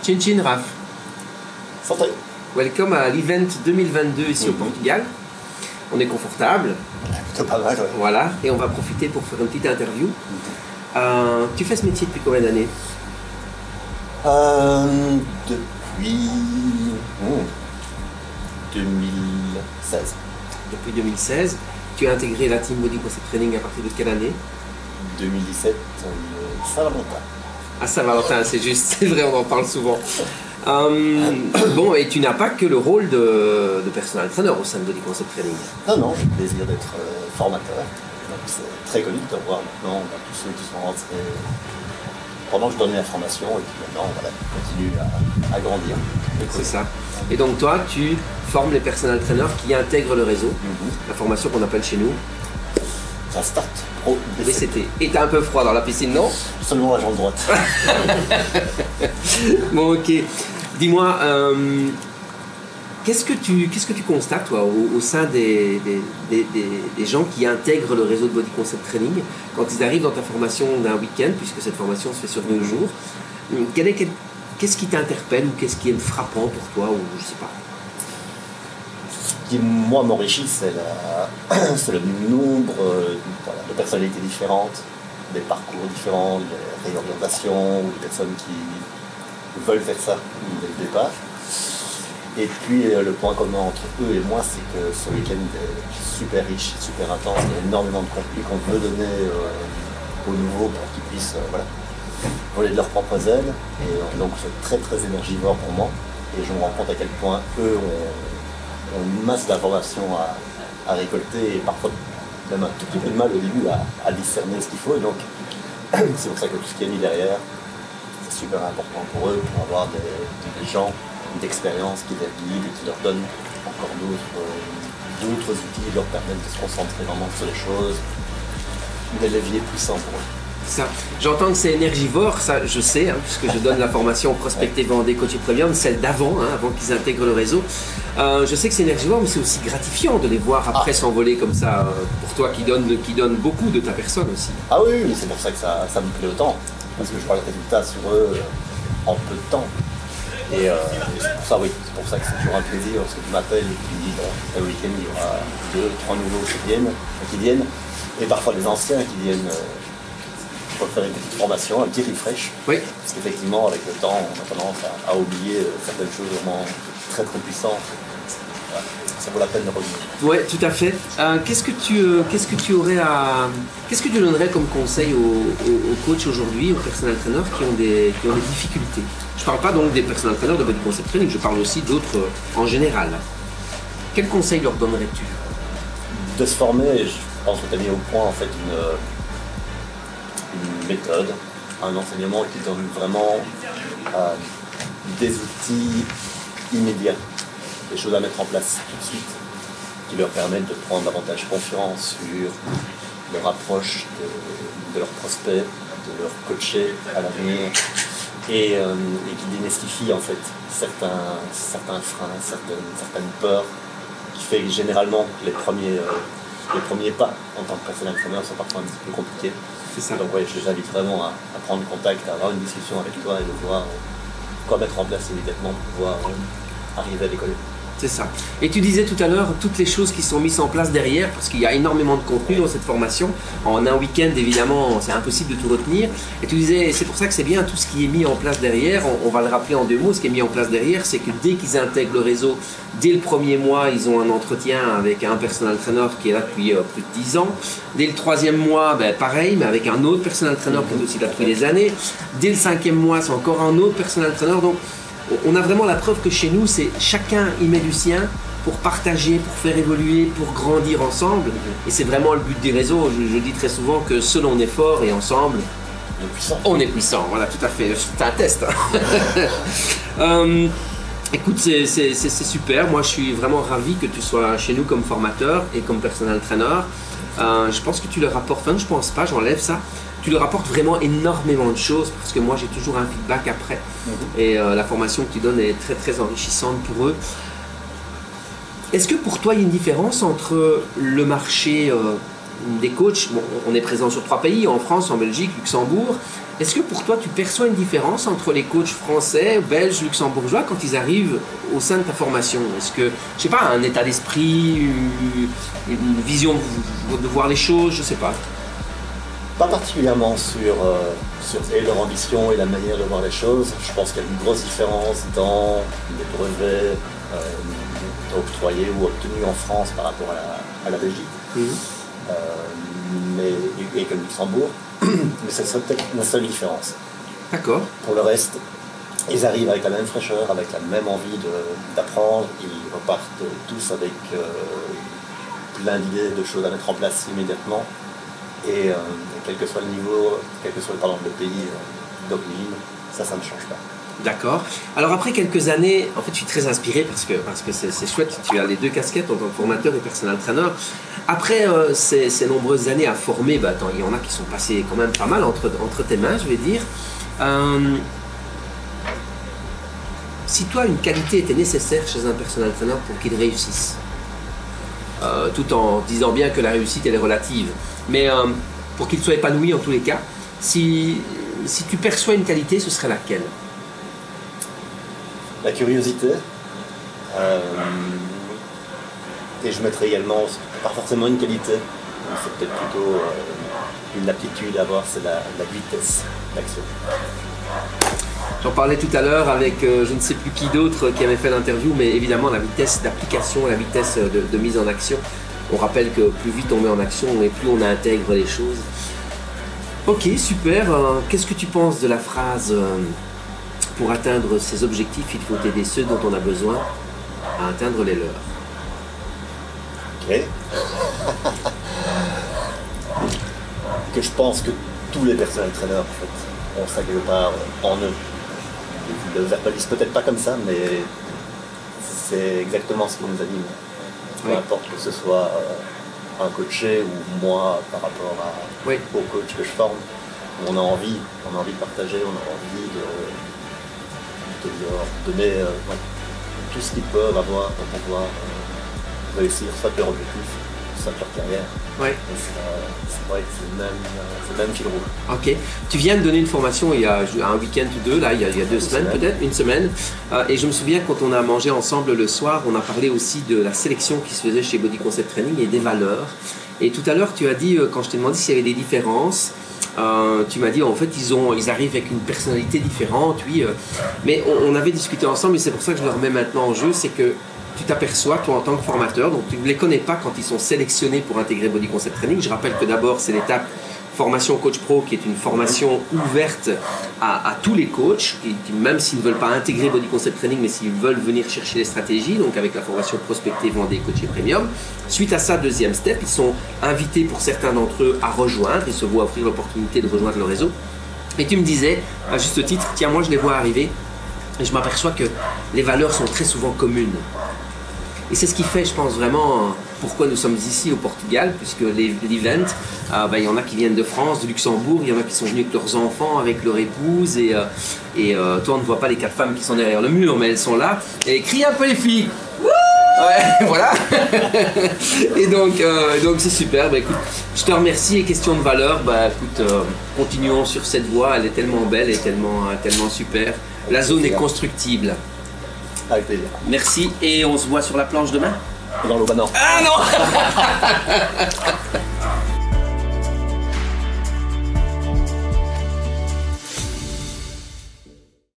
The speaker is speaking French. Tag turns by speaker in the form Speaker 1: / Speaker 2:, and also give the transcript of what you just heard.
Speaker 1: Chin Chin Raph.
Speaker 2: Santé.
Speaker 1: Welcome à l'event 2022 ici au Portugal. On est confortable.
Speaker 2: Plutôt pas mal, ouais.
Speaker 1: Voilà, et on va profiter pour faire une petite interview. Tu fais ce métier depuis combien d'années?
Speaker 2: Depuis 2016.
Speaker 1: Depuis 2016. Tu as intégré la Team Body Concept Training à partir de quelle année?
Speaker 2: 2017, Saint-Valentin.
Speaker 1: Ah, Saint-Valentin, c'est juste, c'est vrai, on en parle souvent. Bon, et tu n'as pas que le rôle de personal trainer au sein de Body Concept Training.
Speaker 2: Non, j'ai le plaisir d'être formateur. Donc c'est très connu de voir maintenant tous ceux qui sont rentrés pendant que je donnais la formation et qui maintenant continuent à grandir.
Speaker 1: C'est ça. Et donc toi, tu formes les personal trainers qui intègrent le réseau, la formation qu'on appelle chez nous
Speaker 2: Ça start pro
Speaker 1: BCT. Et t'as un peu froid dans la piscine, non?
Speaker 2: Seulement la jambe droite.
Speaker 1: Bon, ok. Dis-moi, qu'est-ce que tu constates, toi, au sein des gens qui intègrent le réseau de Body Concept Training, quand ils arrivent dans ta formation d'un week-end, puisque cette formation se fait sur 2 jours, qu'est-ce qui t'interpelle ou qu'est-ce qui est frappant pour toi, ou je sais pas?
Speaker 2: Ce qui, moi, m'enrichit, c'est le nombre de personnalités différentes, des parcours différents, des réorientations, ou des personnes qui veulent faire ça dès le départ. Et puis le point commun entre eux et moi, c'est que ce week-end est super riche, super intense, il y a énormément de contenu qu'on veut donner aux nouveaux pour qu'ils puissent voler de leurs propres ailes. Et donc c'est très très énergivore pour moi. Et je me rends compte à quel point eux ont une masse d'informations à récolter et parfois même un tout petit peu de mal au début à discerner ce qu'il faut. Et donc c'est pour ça que tout ce qui est mis derrière, c'est super important pour eux, pour avoir des gens d'expérience qui les guident et qui leur donnent encore d'autres outils qui leur permettent de se concentrer vraiment sur les choses, des leviers puissants pour eux.
Speaker 1: Ça. J'entends que c'est énergivore, ça je sais, puisque je donne la formation Prospecter, Vendez, Coach et Premium, celle d'avant, avant qu'ils intègrent le réseau. Je sais que c'est énergivore, mais c'est aussi gratifiant de les voir après s'envoler comme ça, pour toi qui donne beaucoup de ta personne aussi.
Speaker 2: Ah oui, mais c'est pour ça que ça me plaît autant, parce que je vois le résultat sur eux en peu de temps. Et c'est pour ça, oui, c'est pour ça que c'est toujours un plaisir, parce que tu m'appelles et tu me dis, le week-end, il y aura 2, 3 nouveaux qui viennent, et parfois des anciens qui viennent pour faire une petite formation, un petit refresh.
Speaker 1: Oui.
Speaker 2: Parce qu'effectivement, avec le temps, on a tendance à oublier certaines choses vraiment très très puissantes. Voilà, ça vaut la peine de revenir.
Speaker 1: Oui, tout à fait. Qu'est-ce que tu donnerais comme conseil aux coachs aujourd'hui, aux personal trainers qui ont des difficultés? Je ne parle pas donc des personal trainers de Body Concept Training, je parle aussi d'autres en général. Quel conseil leur donnerais-tu?
Speaker 2: De se former, je pense que tu as mis au point en fait une méthode, un enseignement qui donne vraiment des outils immédiats, des choses à mettre en place tout de suite, qui leur permettent de prendre davantage confiance sur leur approche de leurs prospects, de leur coacher à l'avenir, et qui démystifient en fait certains freins, certaines peurs, qui fait que généralement les premiers pas en tant que personal trainer sont parfois un petit peu compliqués.
Speaker 1: C'est ça.
Speaker 2: Donc ouais, je les invite vraiment à prendre contact, à avoir une discussion avec toi et de voir quoi mettre en place immédiatement pour pouvoir arriver à décoller.
Speaker 1: C'est ça. Et tu disais tout à l'heure toutes les choses qui sont mises en place derrière, parce qu'il y a énormément de contenu dans cette formation. En un week-end, évidemment, c'est impossible de tout retenir. Et tu disais, c'est pour ça que c'est bien tout ce qui est mis en place derrière. On va le rappeler en 2 mots. Ce qui est mis en place derrière, c'est que dès qu'ils intègrent le réseau, dès le premier mois, ils ont un entretien avec un personal trainer qui est là depuis plus de 10 ans. Dès le 3e mois, pareil, mais avec un autre personal trainer qui est aussi là depuis des années. Dès le 5e mois, c'est encore un autre personal trainer. Donc, on a vraiment la preuve que chez nous, c'est chacun y met du sien pour partager, pour faire évoluer, pour grandir ensemble. Et c'est vraiment le but des réseaux. Je dis très souvent que seul on est fort et ensemble, on est puissant. Voilà, tout à fait. C'est un test. Écoute, c'est super. Moi, je suis vraiment ravi que tu sois chez nous comme formateur et comme personal trainer. Je pense que tu leur apportes, je pense pas, j'enlève ça. Tu leur apportes vraiment énormément de choses parce que moi j'ai toujours un feedback après et la formation que tu donnes est très très enrichissante pour eux. Est-ce que pour toi il y a une différence entre le marché des coachs, bon, on est présent sur 3 pays, en France, en Belgique, Luxembourg. Est-ce que pour toi, tu perçois une différence entre les coachs français, belges, luxembourgeois quand ils arrivent au sein de ta formation? Est-ce que, je sais pas, un état d'esprit, une vision de voir les choses, je sais pas.
Speaker 2: Pas particulièrement sur et leur ambition et la manière de voir les choses. Je pense qu'il y a une grosse différence dans les brevets octroyés ou obtenus en France par rapport à la Belgique. Et comme Luxembourg. Mais ça serait peut-être la seule différence.
Speaker 1: D'accord.
Speaker 2: Pour le reste, ils arrivent avec la même fraîcheur, avec la même envie d'apprendre. Ils repartent tous avec plein d'idées, de choses à mettre en place immédiatement. Et quel que soit le niveau, quel que soit le pays d'origine, ça ne change pas.
Speaker 1: D'accord. Alors après quelques années, en fait je suis très inspiré parce que c'est chouette, tu as les 2 casquettes en tant que formateur et personal trainer. Après ces nombreuses années à former, il y en a qui sont passées quand même pas mal entre tes mains, je vais dire. Si toi une qualité était nécessaire chez un personal trainer pour qu'il réussisse, tout en disant bien que la réussite elle est relative, mais pour qu'il soit épanoui en tous les cas, si tu perçois une qualité, ce serait laquelle?
Speaker 2: La curiosité, et je mettrais également, pas forcément une qualité, c'est peut-être plutôt une aptitude à avoir, c'est la vitesse d'action.
Speaker 1: J'en parlais tout à l'heure avec je ne sais plus qui d'autre qui avait fait l'interview, mais évidemment la vitesse d'application, la vitesse de mise en action. On rappelle que plus vite on met en action et plus on intègre les choses. Ok, super. Qu'est-ce que tu penses de la phrase pour atteindre ses objectifs, il faut aider ceux dont on a besoin à atteindre les leurs?
Speaker 2: Ok. Que je pense que tous les personal trainers en fait, ont ça quelque part en eux. Ils ne le verbalisent peut-être pas comme ça, mais c'est exactement ce qui nous anime. Peu importe que ce soit un coaché ou moi par rapport au coach que je forme, on a envie de partager, on a envie de leur donner tout ce qu'ils peuvent avoir pour pouvoir réussir soit leur objectif, soit leur carrière.
Speaker 1: Ouais.
Speaker 2: C'est vrai que c'est le même fil rouge.
Speaker 1: Ok. Tu viens de donner une formation il y a un week-end ou 2, là, il y a 2 semaines peut-être, une semaine. Et je me souviens quand on a mangé ensemble le soir, on a parlé aussi de la sélection qui se faisait chez Body Concept Training et des valeurs. Et tout à l'heure, tu as dit, quand je t'ai demandé s'il y avait des différences, tu m'as dit en fait ils arrivent avec une personnalité différente, oui. Mais on avait discuté ensemble et c'est pour ça que je le remets maintenant en jeu, c'est que tu t'aperçois, toi en tant que formateur, donc tu ne les connais pas quand ils sont sélectionnés pour intégrer Body Concept Training. Je rappelle que d'abord c'est l'étape formation coach pro qui est une formation ouverte à tous les coachs, qui même s'ils ne veulent pas intégrer Body Concept Training, mais s'ils veulent venir chercher les stratégies, donc avec la formation prospective vendée coachée premium. Suite à ça, deuxième step, ils sont invités pour certains d'entre eux à rejoindre, ils se voient offrir l'opportunité de rejoindre le réseau. Et tu me disais, à juste titre, tiens moi je les vois arriver et je m'aperçois que les valeurs sont très souvent communes. Et c'est ce qui fait, je pense, vraiment pourquoi nous sommes ici au Portugal, puisque l'event, il y en a qui viennent de France, de Luxembourg, il y en a qui sont venus avec leurs enfants, avec leur épouse, et toi on ne voit pas les 4 femmes qui sont derrière le mur, mais elles sont là, et crie un peu les filles. Ouais, voilà. Et donc c'est super. Écoute, je te remercie. Et question de valeur, écoute, continuons sur cette voie. Elle est tellement belle et tellement super. La zone est constructible.
Speaker 2: Avec plaisir.
Speaker 1: Merci et on se voit sur la planche demain.
Speaker 2: Dans l'eau, non.
Speaker 1: Ah non.